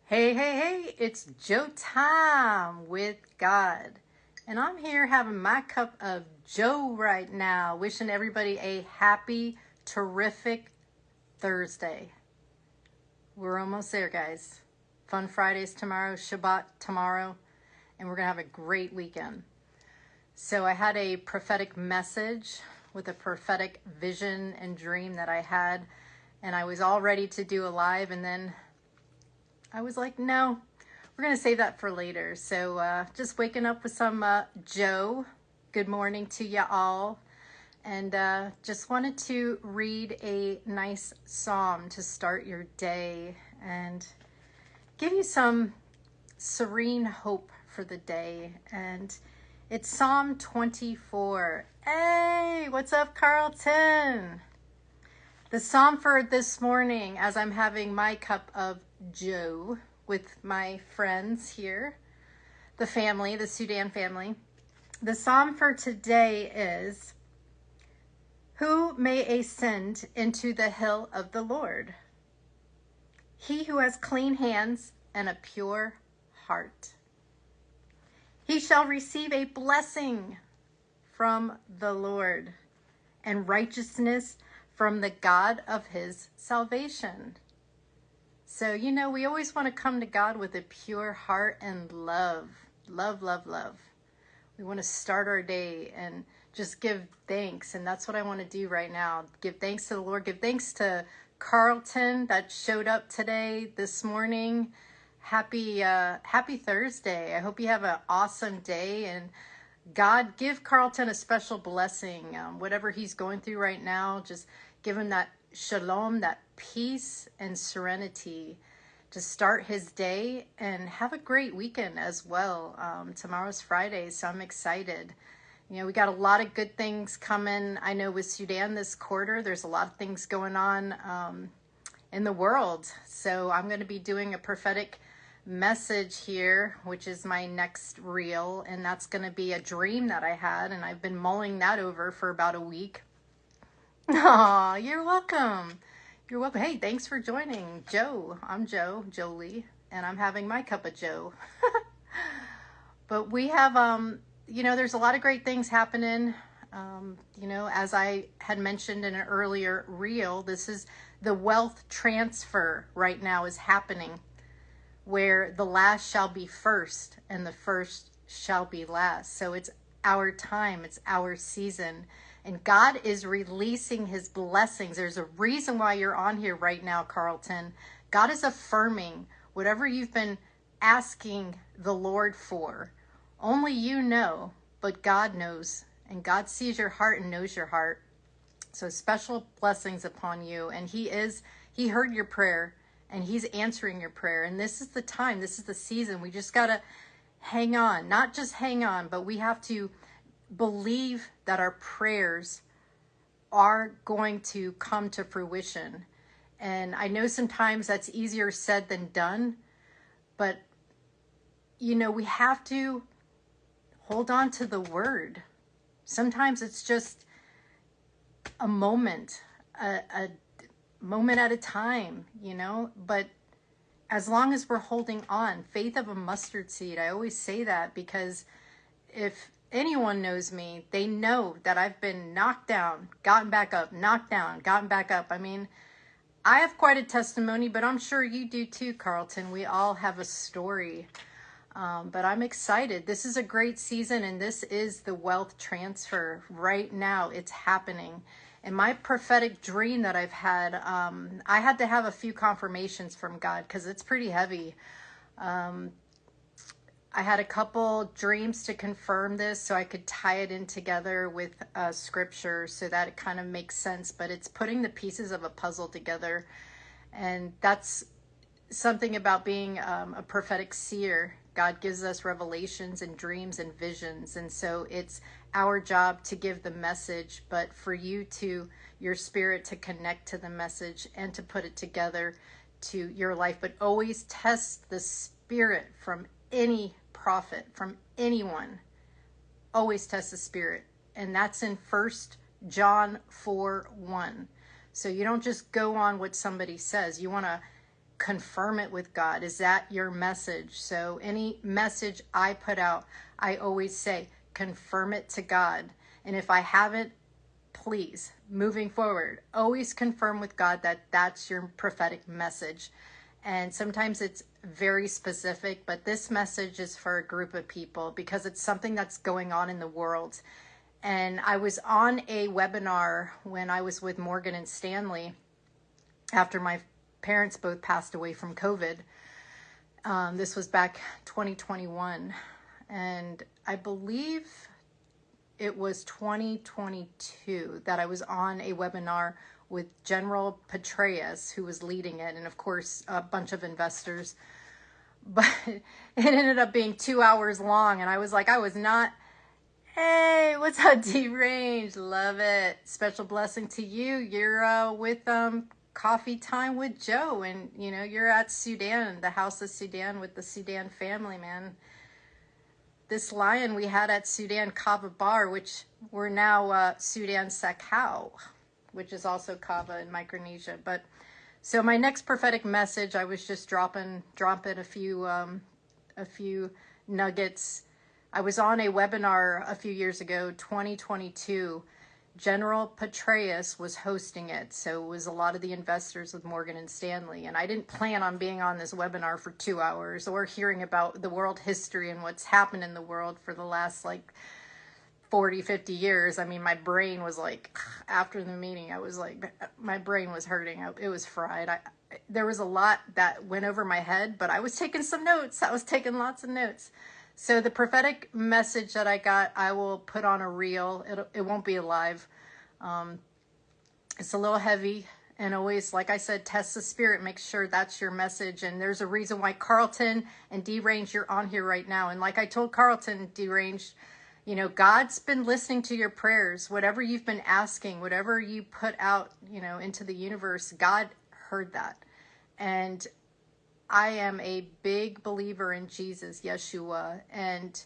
Hey, hey, hey, it's Joe time with God. And I'm here having my cup of Joe right now, wishing everybody a happy, terrific Thursday. We're almost there, guys. Fun Fridays tomorrow, Shabbat tomorrow, and we're going to have a great weekend. So I had a prophetic message with a prophetic vision and dream that I had, and I was all ready to do a live, and then I was like, no, we're going to save that for later. So just waking up with some Joe. Good morning to you all. And just wanted to read a nice psalm to start your day and give you some serene hope for the day. And it's Psalm 24. Hey, what's up, Carlton? The psalm for this morning, as I'm having my cup of Joe with my friends here, the family, the Sudan family. The psalm for today is, "Who may ascend into the hill of the Lord? He who has clean hands and a pure heart. He shall receive a blessing from the Lord and righteousness from the God of his salvation." So, we always want to come to God with a pure heart and love. Love, love, love. We want to start our day and just give thanks. And that's what I want to do right now. Give thanks to the Lord. Give thanks to Carlton that showed up today, this morning. Happy Thursday. I hope you have an awesome day. And God, give Carlton a special blessing. Whatever he's going through right now, just give him that shalom, that peace and serenity to start his day, and have a great weekend as well. Tomorrow's Friday, so I'm excited. We got a lot of good things coming. I know with Sudan this quarter, there's a lot of things going on in the world. So I'm going to be doing a prophetic message here, which is my next reel, and that's going to be a dream that I had, and I've been mulling that over for about a week. Aw, you're welcome. You're welcome. Hey, thanks for joining. Joe. I'm Joe, Jolie, and I'm having my cup of Joe. But we have, there's a lot of great things happening. As I had mentioned in an earlier reel, this is the wealth transfer right now is happening, where the last shall be first and the first shall be last. So it's our time. It's our season. And God is releasing his blessings. There's a reason why you're on here right now, Carlton. God is affirming whatever you've been asking the Lord for. Only you know, but God knows. And God sees your heart and knows your heart. So special blessings upon you. And he heard your prayer, and he's answering your prayer. And this is the time. This is the season. We just got to hang on. Not just hang on, but we have to believe that our prayers are going to come to fruition. And I know sometimes that's easier said than done, but we have to hold on to the word. Sometimes it's just a moment, a moment at a time, but as long as we're holding on, faith of a mustard seed. I always say that because if anyone knows me, they know that I've been knocked down, gotten back up, knocked down, gotten back up. I mean, I have quite a testimony, but I'm sure you do too, Carlton. We all have a story. But I'm excited. This is a great season, and this is the wealth transfer. Right now, it's happening. And my prophetic dream that I've had, I had to have a few confirmations from God because it's pretty heavy. I had a couple dreams to confirm this so I could tie it in together with scripture so that it kind of makes sense, but it's putting the pieces of a puzzle together. And that's something about being a prophetic seer. God gives us revelations and dreams and visions. And so it's our job to give the message, but for your spirit to connect to the message and to put it together to your life. But always test the spirit from any prophet, from anyone. Always test the spirit. And that's in 1 John 4:1. So you don't just go on what somebody says. You want to confirm it with God. Is that your message? So any message I put out, I always say, confirm it to God. And if I haven't, please, moving forward, always confirm with God that that's your prophetic message. And sometimes it's very specific, but this message is for a group of people because it's something that's going on in the world. And I was on a webinar when I was with Morgan and Stanley after my parents both passed away from COVID. This was back 2021. And I believe it was 2022 that I was on a webinar with General Petraeus, who was leading it, and of course a bunch of investors. But it ended up being 2 hours long, and I was not, hey, what's up, Deranged? Love it. Special blessing to you. You're with Coffee Time with Joe, and you're at Sudan, the House of Sudan, with the Sudan family, man. This lion we had at Sudan Kava Bar, which we're now Sudan Sakau, which is also Kava in Micronesia. But so my next prophetic message, I was just dropping a few nuggets. I was on a webinar a few years ago, 2022. General Petraeus was hosting it, so it was a lot of the investors with Morgan and Stanley. And I didn't plan on being on this webinar for 2 hours or hearing about the world history and what's happened in the world for the last 40, 50 years. I mean, my brain was after the meeting, I was my brain was hurting. It was fried. There was a lot that went over my head, but I was taking some notes. I was taking lots of notes. So the prophetic message that I got, I will put on a reel. It won't be live. It's a little heavy, and always, like I said, test the spirit. Make sure that's your message. And there's a reason why Carlton and Deranged, you're on here right now. And like I told Carlton, Deranged, God's been listening to your prayers. Whatever you've been asking, whatever you put out, into the universe, God heard that. And I am a big believer in Jesus, Yeshua, and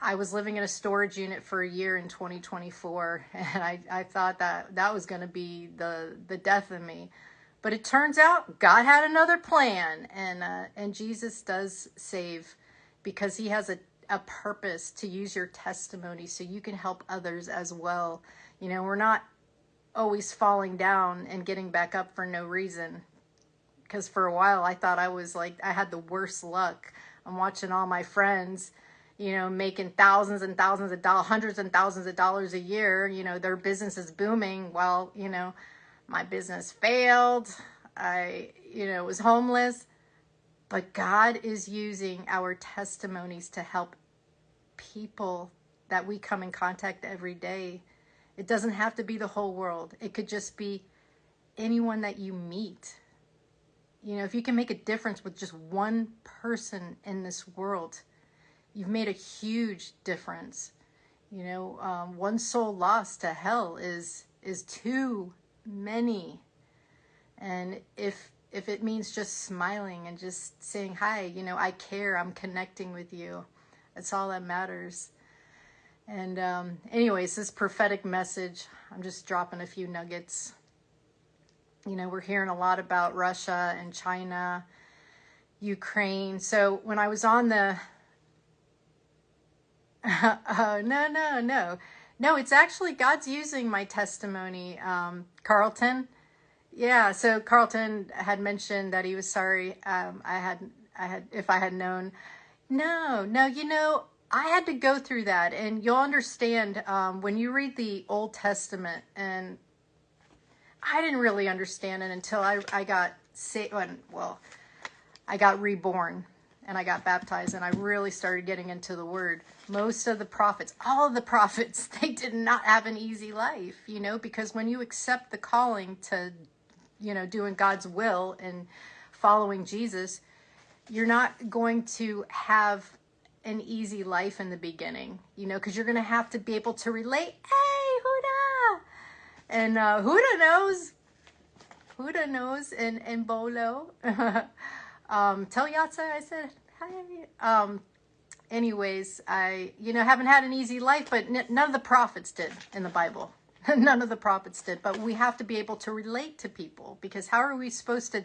I was living in a storage unit for a year in 2024, and I thought that was going to be the death of me. But it turns out God had another plan, and Jesus does save because he has a purpose to use your testimony so you can help others as well. We're not always falling down and getting back up for no reason. Because for a while I thought I had the worst luck. I'm watching all my friends, making thousands and thousands of dollars, hundreds and thousands of dollars a year. Their business is booming while, my business failed. I, was homeless. But God is using our testimonies to help people that we come in contact every day. It doesn't have to be the whole world. It could just be anyone that you meet. If you can make a difference with just one person in this world, you've made a huge difference. One soul lost to hell is too many. And if it means just smiling and just saying, hi, I care, I'm connecting with you. That's all that matters. And anyways, this prophetic message, I'm just dropping a few nuggets. We're hearing a lot about Russia and China, Ukraine. So when I was on the... No, it's actually God's using my testimony. Carlton. Yeah, so Carlton had mentioned that he was sorry. If I had known. No, I had to go through that. And you'll understand when you read the Old Testament, and I didn't really understand it until I got saved. Well, I got reborn and I got baptized and I really started getting into the word. Most of the prophets, all of the prophets, they did not have an easy life, because when you accept the calling to, doing God's will and following Jesus, you're not going to have an easy life in the beginning, because you're going to have to be able to relate. Hey, Huda! And Huda knows, and Bolo. Tell Yatsa I said hi. Anyways, I haven't had an easy life, but none of the prophets did in the Bible. None of the prophets did. But we have to be able to relate to people, because how are we supposed to,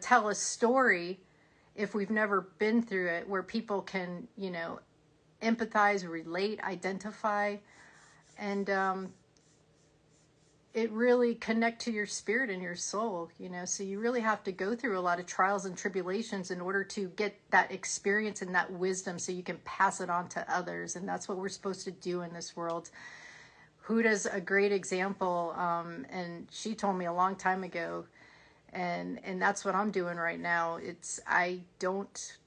tell a story if we've never been through it, where people can, empathize, relate, identify, and it really connect to your spirit and your soul, so you really have to go through a lot of trials and tribulations in order to get that experience and that wisdom so you can pass it on to others. And that's what we're supposed to do in this world. Huda's a great example, and she told me a long time ago, and that's what I'm doing right now. I don't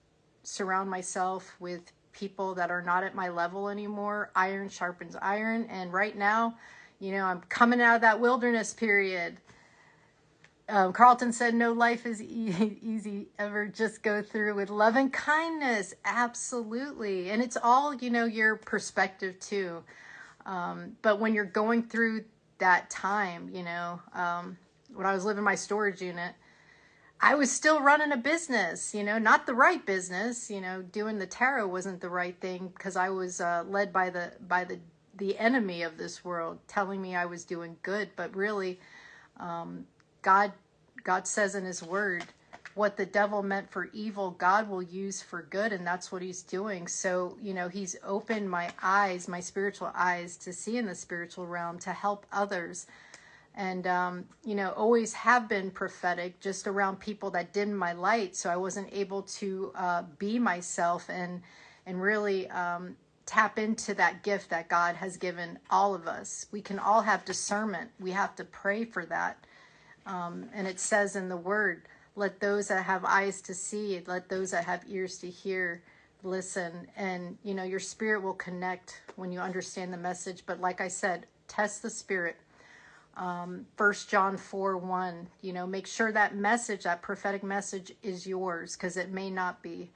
surround myself with people that are not at my level anymore. Iron sharpens iron, and right now, I'm coming out of that wilderness period. Carlton said, no life is easy ever. Just go through with love and kindness. Absolutely. And it's all, your perspective too. But when you're going through that time, when I was living in my storage unit, I was still running a business, not the right business. Doing the tarot wasn't the right thing, because I was led by the enemy of this world, telling me I was doing good. But really, God says in his word, what the devil meant for evil, God will use for good. And that's what he's doing. So, he's opened my eyes, my spiritual eyes, to see in the spiritual realm, to help others. And, always have been prophetic, just around people that dimmed my light. So I wasn't able to be myself and really tap into that gift that God has given all of us. We can all have discernment. We have to pray for that. And it says in the word, let those that have eyes to see, let those that have ears to hear, listen. And, your spirit will connect when you understand the message. But like I said, test the spirit. 1 John 4:1, make sure that message, that prophetic message, is yours, because it may not be.